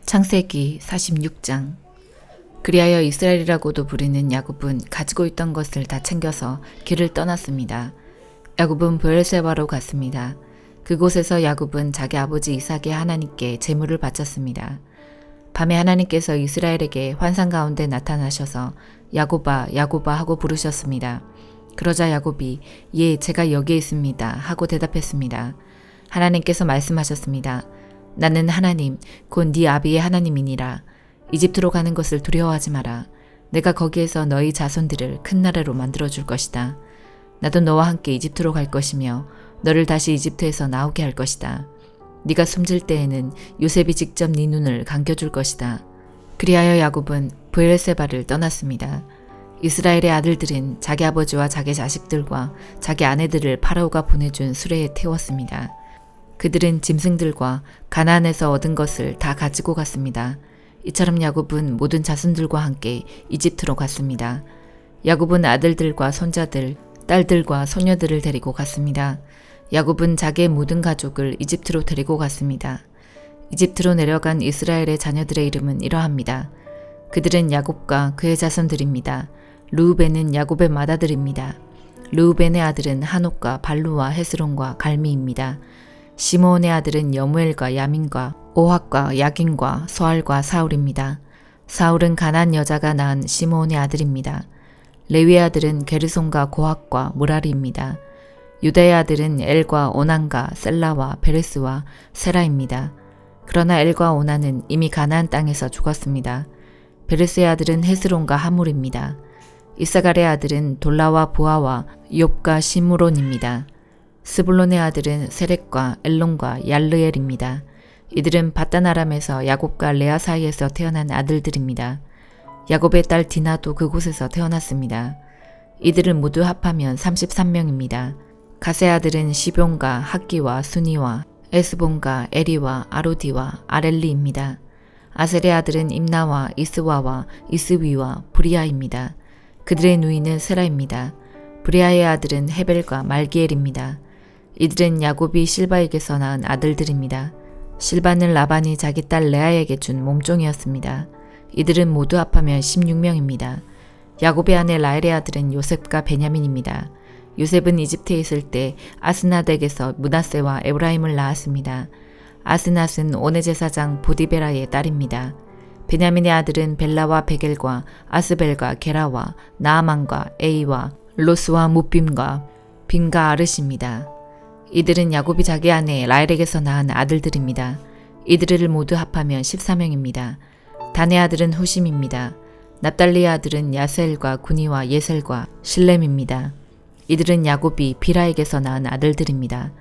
창세기 46장. 그리하여 이스라엘이라고도 부르는 야곱은 가지고 있던 것을 다 챙겨서 길을 떠났습니다. 야곱은 브엘세바로 갔습니다. 그곳에서 야곱은 자기 아버지 이삭의 하나님께 제물을 바쳤습니다. 밤에 하나님께서 이스라엘에게 환상 가운데 나타나셔서 야곱아 야곱아 하고 부르셨습니다. 그러자 야곱이 예 제가 여기에 있습니다 하고 대답했습니다. 하나님께서 말씀하셨습니다. 나는 하나님 곧 네 아비의 하나님이니라. 이집트로 가는 것을 두려워하지 마라. 내가 거기에서 너희 자손들을 큰 나라로 만들어줄 것이다. 나도 너와 함께 이집트로 갈 것이며 너를 다시 이집트에서 나오게 할 것이다. 네가 숨질 때에는 요셉이 직접 네 눈을 감겨줄 것이다. 그리하여 야곱은 브엘세바를 떠났습니다. 이스라엘의 아들들은 자기 아버지와 자기 자식들과 자기 아내들을 파라오가 보내준 수레에 태웠습니다. 그들은 짐승들과 가나안에서 얻은 것을 다 가지고 갔습니다. 이처럼 야곱은 모든 자손들과 함께 이집트로 갔습니다. 야곱은 아들들과 손자들, 딸들과 소녀들을 데리고 갔습니다. 야곱은 자기의 모든 가족을 이집트로 데리고 갔습니다. 이집트로 내려간 이스라엘의 자녀들의 이름은 이러합니다. 그들은 야곱과 그의 자손들입니다. 르우벤은 야곱의 맏아들입니다. 르우벤의 아들은 하녹과 발루와 헤스론과 갈미입니다. 시므온의 아들은 여무엘과 야민과 오학과 야긴과 소알과 사울입니다. 사울은 가나안 여자가 낳은 시므온의 아들입니다. 레위의 아들은 게르손과 고학과 무라리입니다. 유다의 아들은 엘과 오난과 셀라와 베레스와 세라입니다. 그러나 엘과 오난은 이미 가나안 땅에서 죽었습니다. 베레스의 아들은 헤스론과 하물입니다. 이사갈의 아들은 돌라와 부하와 욥과 시므론입니다. 스불론의 아들은 세렉과 엘론과 얄르엘입니다. 이들은 바단 아람에서 야곱과 레아 사이에서 태어난 아들들입니다. 야곱의 딸 디나도 그곳에서 태어났습니다. 이들은 모두 합하면 33명입니다. 가세 아들은 시뵉과 학기와 수니와 에스본과 에리와 아로디와 아렐리입니다. 아셀의 아들은 임나와 이스와와 이스위와 브리아입니다. 그들의 누이는 세라입니다. 브리아의 아들은 헤벨과 말기엘입니다. 이들은 야곱이 실바에게서 낳은 아들들입니다. 실바는 라반이 자기 딸 레아에게 준 몸종이었습니다. 이들은 모두 합하면 16명입니다. 야곱의 아내 라헬의 아들은 요셉과 베냐민입니다. 요셉은 이집트에 있을 때 아스낫에게서 므낫세와 에브라임을 낳았습니다. 아스낫은 온의 제사장 보디베라의 딸입니다. 베냐민의 아들은 벨라와 베겔과 아스벨과 게라와 나아만과 에이와 로스와 무빔과 빈과 아르시입니다. 이들은 야곱이 자기 아내 라헬에게서 낳은 아들들입니다. 이들을 모두 합하면 14명입니다. 단의 아들은 후심입니다. 납달리의 아들은 야셀과 구니와 예셀과 실렘입니다. 이들은 야곱이 비라에게서 낳은 아들들입니다.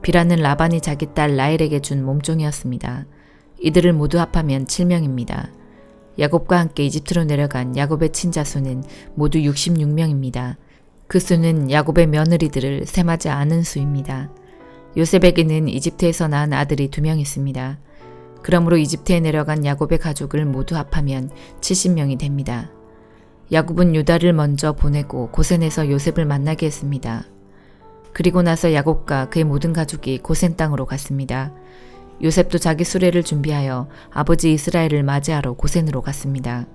비라는 라반이 자기 딸 라헬에게 준 몸종이었습니다. 이들을 모두 합하면 7명입니다. 야곱과 함께 이집트로 내려간 야곱의 친자수는 모두 66명입니다. 그 수는 야곱의 며느리들을 셈하지 않은 수입니다. 요셉에게는 이집트에서 낳은 아들이 2명 있습니다. 그러므로 이집트에 내려간 야곱의 가족을 모두 합하면 70명이 됩니다. 야곱은 유다를 먼저 보내고 고센에서 요셉을 만나게 했습니다. 그리고 나서 야곱과 그의 모든 가족이 고센 땅으로 갔습니다. 요셉도 자기 수레를 준비하여 아버지 이스라엘을 맞이하러 고센으로 갔습니다.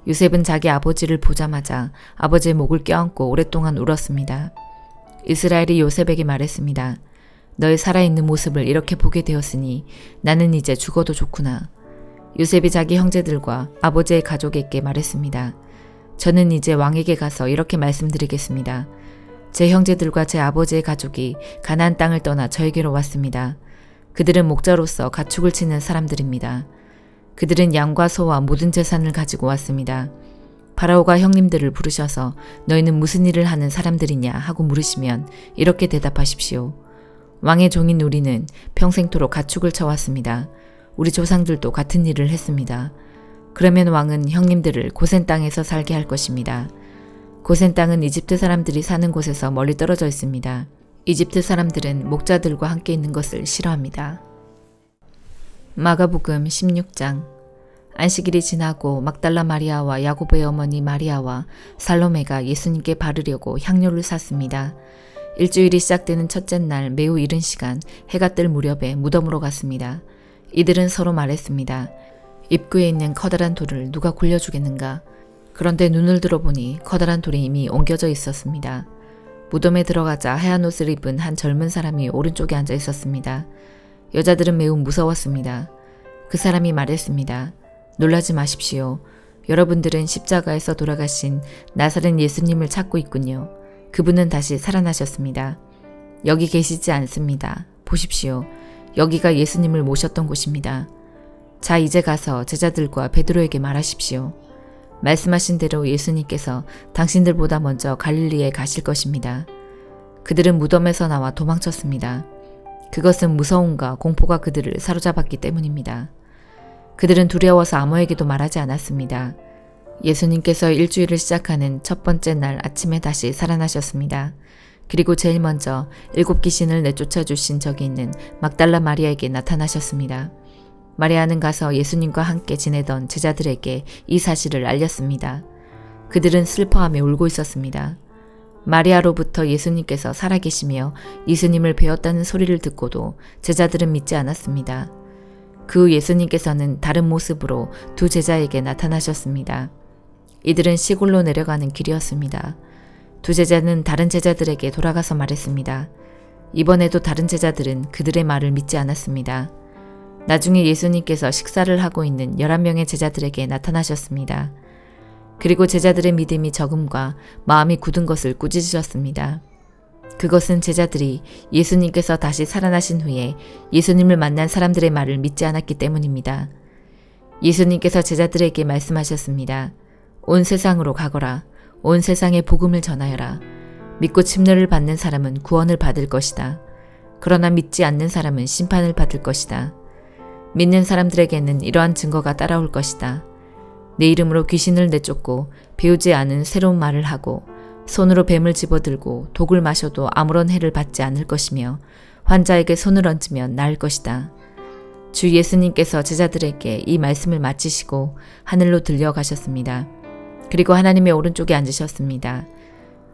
요셉은 자기 아버지를 보자마자 아버지의 목을 껴안고 오랫동안 울었습니다. 이스라엘이 요셉에게 말했습니다. 너의 살아있는 모습을 이렇게 보게 되었으니 나는 이제 죽어도 좋구나. 요셉이 자기 형제들과 아버지의 가족에게 말했습니다. 저는 이제 왕에게 가서 이렇게 말씀드리겠습니다. 제 형제들과 제 아버지의 가족이 가나안 땅을 떠나 저에게로 왔습니다. 그들은 목자로서 가축을 치는 사람들입니다. 그들은 양과 소와 모든 재산을 가지고 왔습니다. 파라오가 형님들을 부르셔서 너희는 무슨 일을 하는 사람들이냐 하고 물으시면 이렇게 대답하십시오. 왕의 종인 우리는 평생토록 가축을 쳐왔습니다. 우리 조상들도 같은 일을 했습니다. 그러면 왕은 형님들을 고센 땅에서 살게 할 것입니다. 고센 땅은 이집트 사람들이 사는 곳에서 멀리 떨어져 있습니다. 이집트 사람들은 목자들과 함께 있는 것을 싫어합니다. 마가복음 16장. 안식일이 지나고 막달라 마리아와 야고보의 어머니 마리아와 살로메가 예수님께 바르려고 향료를 샀습니다. 일주일이 시작되는 첫째 날 매우 이른 시간 해가 뜰 무렵에 무덤으로 갔습니다. 이들은 서로 말했습니다. 입구에 있는 커다란 돌을 누가 굴려주겠는가. 그런데 눈을 들어보니 커다란 돌이 이미 옮겨져 있었습니다. 무덤에 들어가자 하얀 옷을 입은 한 젊은 사람이 오른쪽에 앉아 있었습니다. 여자들은 매우 무서웠습니다. 그 사람이 말했습니다. 놀라지 마십시오. 여러분들은 십자가에서 돌아가신 나사렛 예수님을 찾고 있군요. 그분은 다시 살아나셨습니다. 여기 계시지 않습니다. 보십시오. 여기가 예수님을 모셨던 곳입니다. 자, 이제 가서 제자들과 베드로에게 말하십시오. 말씀하신 대로 예수님께서 당신들보다 먼저 갈릴리에 가실 것입니다. 그들은 무덤에서 나와 도망쳤습니다. 그것은 무서움과 공포가 그들을 사로잡았기 때문입니다. 그들은 두려워서 아무에게도 말하지 않았습니다. 예수님께서 일주일을 시작하는 첫 번째 날 아침에 다시 살아나셨습니다. 그리고 제일 먼저 7 귀신을 내쫓아 주신 적이 있는 막달라 마리아에게 나타나셨습니다. 마리아는 가서 예수님과 함께 지내던 제자들에게 이 사실을 알렸습니다. 그들은 슬퍼하며 울고 있었습니다. 마리아로부터 예수님께서 살아계시며 예수님을 배웠다는 소리를 듣고도 제자들은 믿지 않았습니다. 그 후 예수님께서는 다른 모습으로 2 제자에게 나타나셨습니다. 이들은 시골로 내려가는 길이었습니다. 2 제자는 다른 제자들에게 돌아가서 말했습니다. 이번에도 다른 제자들은 그들의 말을 믿지 않았습니다. 나중에 예수님께서 식사를 하고 있는 11명의 제자들에게 나타나셨습니다. 그리고 제자들의 믿음이 적음과 마음이 굳은 것을 꾸짖으셨습니다. 그것은 제자들이 예수님께서 다시 살아나신 후에 예수님을 만난 사람들의 말을 믿지 않았기 때문입니다. 예수님께서 제자들에게 말씀하셨습니다. 온 세상으로 가거라. 온 세상에 복음을 전하여라. 믿고 침례를 받는 사람은 구원을 받을 것이다. 그러나 믿지 않는 사람은 심판을 받을 것이다. 믿는 사람들에게는 이러한 증거가 따라올 것이다. 내 이름으로 귀신을 내쫓고 배우지 않은 새로운 말을 하고 손으로 뱀을 집어들고 독을 마셔도 아무런 해를 받지 않을 것이며 환자에게 손을 얹으면 나을 것이다. 주 예수님께서 제자들에게 이 말씀을 마치시고 하늘로 들려가셨습니다. 그리고 하나님의 오른쪽에 앉으셨습니다.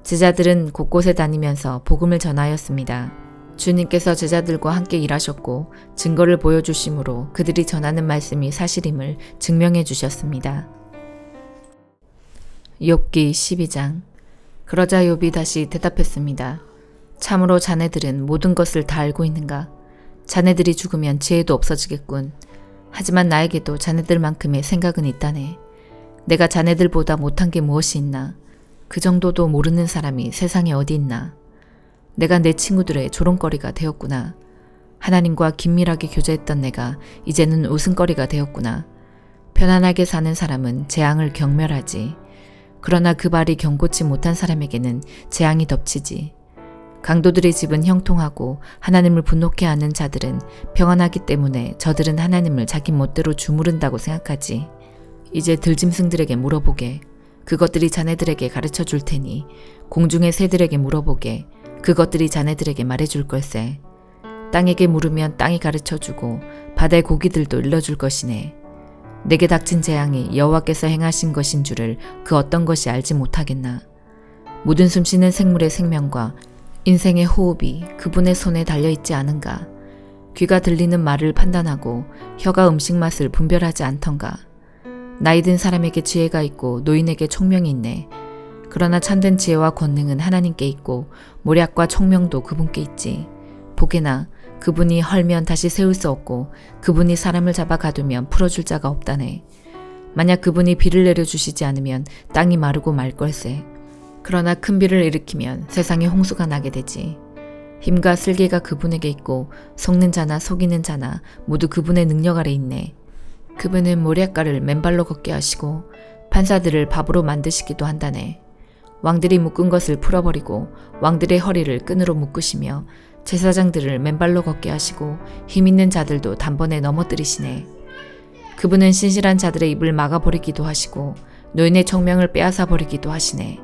제자들은 곳곳에 다니면서 복음을 전하였습니다. 주님께서 제자들과 함께 일하셨고 증거를 보여주심으로 그들이 전하는 말씀이 사실임을 증명해 주셨습니다. 욥기 12장. 그러자 욥이 다시 대답했습니다. 참으로 자네들은 모든 것을 다 알고 있는가? 자네들이 죽으면 지혜도 없어지겠군. 하지만 나에게도 자네들만큼의 생각은 있다네. 내가 자네들보다 못한 게 무엇이 있나? 그 정도도 모르는 사람이 세상에 어디 있나? 내가 내 친구들의 조롱거리가 되었구나. 하나님과 긴밀하게 교제했던 내가 이제는 웃음거리가 되었구나. 편안하게 사는 사람은 재앙을 경멸하지. 그러나 그 발이 견고치 못한 사람에게는 재앙이 덮치지. 강도들의 집은 형통하고 하나님을 분노케 하는 자들은 평안하기 때문에 저들은 하나님을 자기 멋대로 주무른다고 생각하지. 이제 들짐승들에게 물어보게. 그것들이 자네들에게 가르쳐 줄 테니 공중의 새들에게 물어보게. 그것들이 자네들에게 말해줄 걸세. 땅에게 물으면 땅이 가르쳐주고 바다의 고기들도 일러줄 것이네. 내게 닥친 재앙이 여호와께서 행하신 것인 줄을 그 어떤 것이 알지 못하겠나. 모든 숨쉬는 생물의 생명과 인생의 호흡이 그분의 손에 달려있지 않은가. 귀가 들리는 말을 판단하고 혀가 음식 맛을 분별하지 않던가. 나이 든 사람에게 지혜가 있고 노인에게 총명이 있네. 그러나 참된 지혜와 권능은 하나님께 있고 모략과 총명도 그분께 있지. 보게나 그분이 헐면 다시 세울 수 없고 그분이 사람을 잡아 가두면 풀어줄 자가 없다네. 만약 그분이 비를 내려주시지 않으면 땅이 마르고 말 걸세. 그러나 큰 비를 일으키면 세상에 홍수가 나게 되지. 힘과 슬기가 그분에게 있고 속는 자나 속이는 자나 모두 그분의 능력 아래 있네. 그분은 모략가를 맨발로 걷게 하시고 판사들을 밥으로 만드시기도 한다네. 왕들이 묶은 것을 풀어버리고 왕들의 허리를 끈으로 묶으시며 제사장들을 맨발로 걷게 하시고 힘있는 자들도 단번에 넘어뜨리시네. 그분은 신실한 자들의 입을 막아버리기도 하시고 노인의 청명을 빼앗아 버리기도 하시네.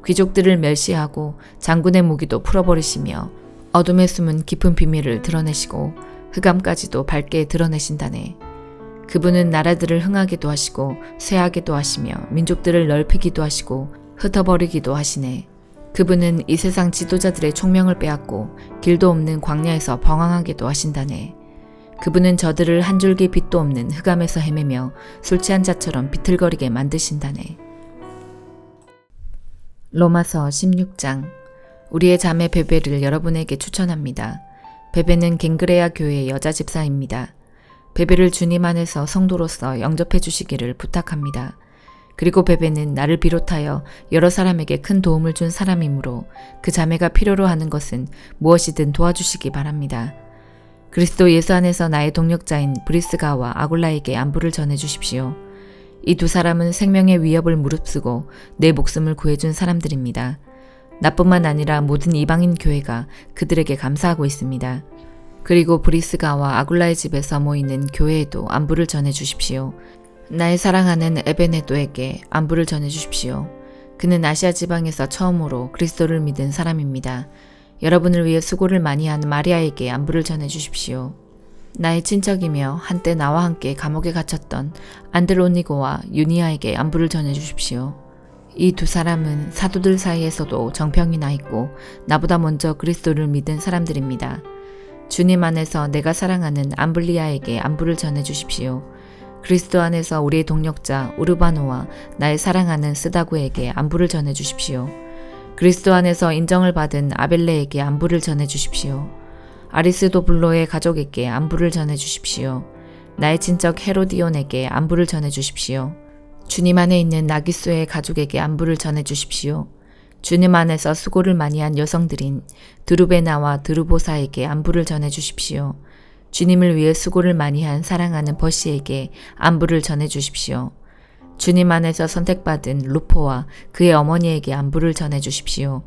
귀족들을 멸시하고 장군의 무기도 풀어버리시며 어둠에 숨은 깊은 비밀을 드러내시고 흑암까지도 밝게 드러내신다네. 그분은 나라들을 흥하게도 하시고 쇠하게도 하시며 민족들을 넓히기도 하시고 흩어버리기도 하시네. 그분은 이 세상 지도자들의 총명을 빼앗고 길도 없는 광야에서 방황하게도 하신다네. 그분은 저들을 한 줄기 빛도 없는 흑암에서 헤매며 술 취한 자처럼 비틀거리게 만드신다네. 로마서 16장. 우리의 자매 베베를 여러분에게 추천합니다. 베베는 갱그레아 교회의 여자 집사입니다. 베베를 주님 안에서 성도로서 영접해 주시기를 부탁합니다. 그리고 베베는 나를 비롯하여 여러 사람에게 큰 도움을 준 사람이므로 그 자매가 필요로 하는 것은 무엇이든 도와주시기 바랍니다. 그리스도 예수 안에서 나의 동력자인 브리스가와 아굴라에게 안부를 전해 주십시오. 이 두 사람은 생명의 위협을 무릅쓰고 내 목숨을 구해준 사람들입니다. 나뿐만 아니라 모든 이방인 교회가 그들에게 감사하고 있습니다. 그리고 브리스가와 아굴라의 집에서 모이는 교회에도 안부를 전해 주십시오. 나의 사랑하는 에베네도에게 안부를 전해 주십시오. 그는 아시아 지방에서 처음으로 그리스도를 믿은 사람입니다. 여러분을 위해 수고를 많이 한 마리아에게 안부를 전해 주십시오. 나의 친척이며 한때 나와 함께 감옥에 갇혔던 안드로니고와 유니아에게 안부를 전해 주십시오. 이 두 사람은 사도들 사이에서도 정평이 나 있고 나보다 먼저 그리스도를 믿은 사람들입니다. 주님 안에서 내가 사랑하는 암블리아에게 안부를 전해 주십시오. 그리스도 안에서 우리의 동력자 우르바노와 나의 사랑하는 스다구에게 안부를 전해 주십시오. 그리스도 안에서 인정을 받은 아벨레에게 안부를 전해 주십시오. 아리스도블로의 가족에게 안부를 전해 주십시오. 나의 친척 헤로디온에게 안부를 전해 주십시오. 주님 안에 있는 나기수의 가족에게 안부를 전해 주십시오. 주님 안에서 수고를 많이 한 여성들인 드루베나와 드루보사에게 안부를 전해 주십시오. 주님을 위해 수고를 많이 한 사랑하는 버시에게 안부를 전해 주십시오. 주님 안에서 선택받은 루포와 그의 어머니에게 안부를 전해 주십시오.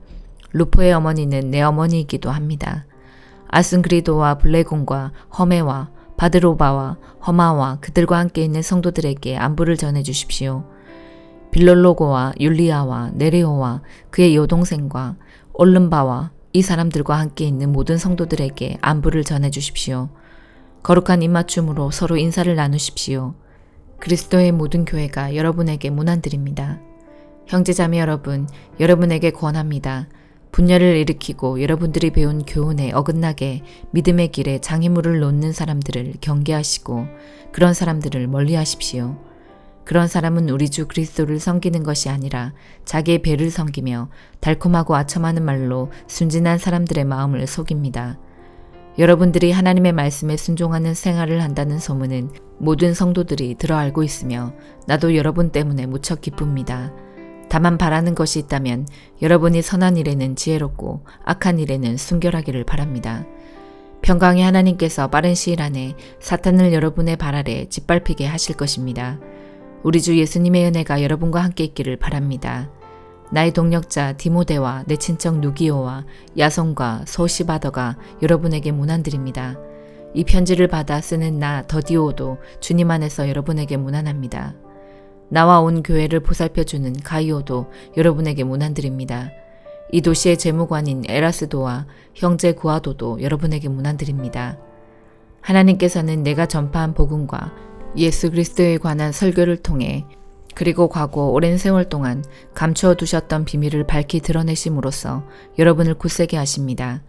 루포의 어머니는 내 어머니이기도 합니다. 아순그리도와 블레곤과 허메와 바드로바와 허마와 그들과 함께 있는 성도들에게 안부를 전해 주십시오. 빌롤로고와 율리아와 네레오와 그의 여동생과 올름바와 이 사람들과 함께 있는 모든 성도들에게 안부를 전해 주십시오. 거룩한 입맞춤으로 서로 인사를 나누십시오. 그리스도의 모든 교회가 여러분에게 문안드립니다. 형제자매 여러분, 여러분에게 권합니다. 분열을 일으키고 여러분들이 배운 교훈에 어긋나게 믿음의 길에 장애물을 놓는 사람들을 경계하시고 그런 사람들을 멀리하십시오. 그런 사람은 우리 주 그리스도를 섬기는 것이 아니라 자기의 배를 섬기며 달콤하고 아첨하는 말로 순진한 사람들의 마음을 속입니다. 여러분들이 하나님의 말씀에 순종하는 생활을 한다는 소문은 모든 성도들이 들어 알고 있으며 나도 여러분 때문에 무척 기쁩니다. 다만 바라는 것이 있다면 여러분이 선한 일에는 지혜롭고 악한 일에는 순결하기를 바랍니다. 평강의 하나님께서 빠른 시일 안에 사탄을 여러분의 발 아래 짓밟히게 하실 것입니다. 우리 주 예수님의 은혜가 여러분과 함께 있기를 바랍니다. 나의 동력자 디모데와 내 친척 누기오와 야손과 소시바더가 여러분에게 문안드립니다. 이 편지를 받아 쓰는 나 더디오도 주님 안에서 여러분에게 문안합니다. 나와 온 교회를 보살펴주는 가이오도 여러분에게 문안드립니다. 이 도시의 재무관인 에라스도와 형제 구아도도 여러분에게 문안드립니다. 하나님께서는 내가 전파한 복음과 예수 그리스도에 관한 설교를 통해 그리고 과거 오랜 세월 동안 감추어 두셨던 비밀을 밝히 드러내심으로써 여러분을 굳세게 하십니다.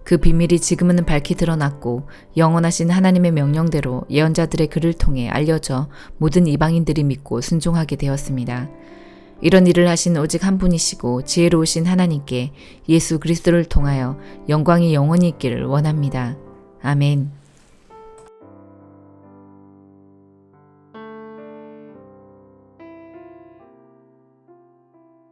그 비밀이 지금은 밝히 드러났고 영원하신 하나님의 명령대로 예언자들의 글을 통해 알려져 모든 이방인들이 믿고 순종하게 되었습니다. 이런 일을 하신 오직 한 분이시고 지혜로우신 하나님께 예수 그리스도를 통하여 영광이 영원히 있기를 원합니다. 아멘.